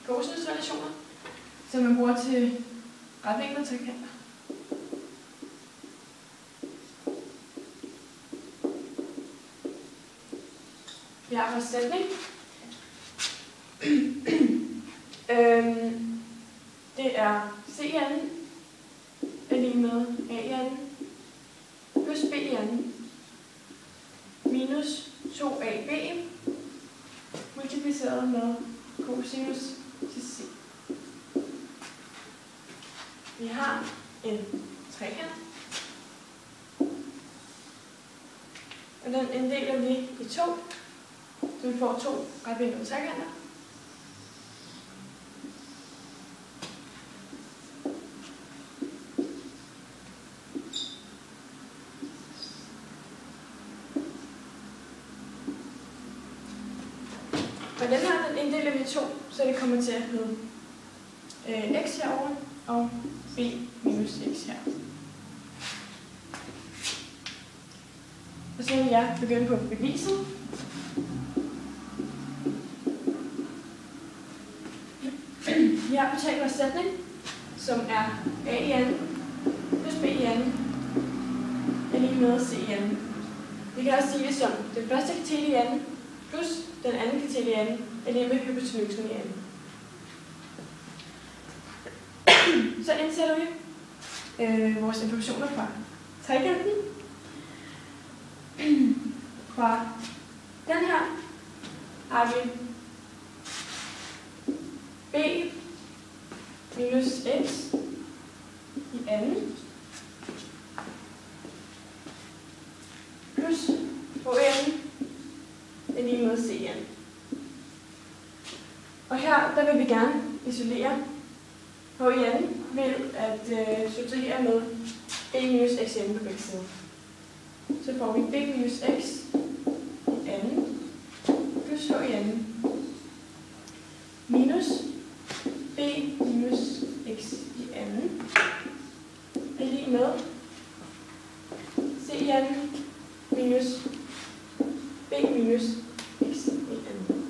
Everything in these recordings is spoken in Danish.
kosinusrelationer, som man bruger til retvinklede trekanter. Vi har vores sætning. Det er C anden er lige med A anden plus B anden minus 2AB multipliceret med cosinus til C. Vi har en trekant, og den inddeler vi i to, så vi får to retvinklede trekanter. Og den her, den inddeler vi i to, så det kommer til at hedde x herovre og b minus x her. Og så vil jeg begynde på beviset. Vi har betalt vores sætning, som er a i anden plus b i anden er lige med c i anden. Vi kan også sige det som den første katel i anden plus den anden katel i anden er lige med hypotenusen i anden. Så indsætter vi vores informationer fra trekanten. Fra den her har vi b minus x i anden plus hn er lige med cn. Og her der vil vi gerne isolere hn ved at subtrahere med b minus xn på begge sider. Så får vi b minus x i anden plus hn minus b minus x i anden er lige med cn minus b minus x i anden.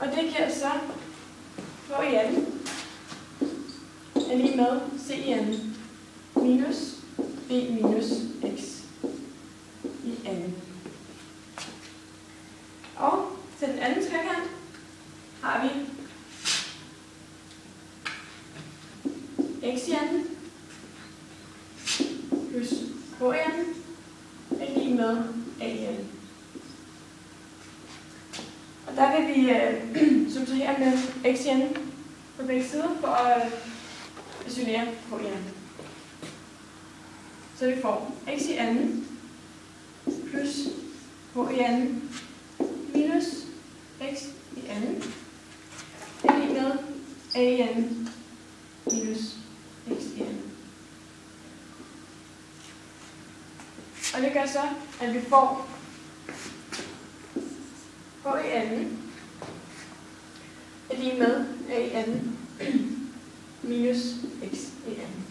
Og det giver så hn er lige med cn minus b minus x i anden. Og til den anden trekant har vi x i anden plus hn er lige med a i anden. Og der vil vi subtrahere med x i anden på begge sider for at isolere hn. Så vi får x i anden plus h i anden minus x i anden er lige med a i anden minus x i anden. Og det gør så, at vi får h i anden er lige med a i anden minus x i anden.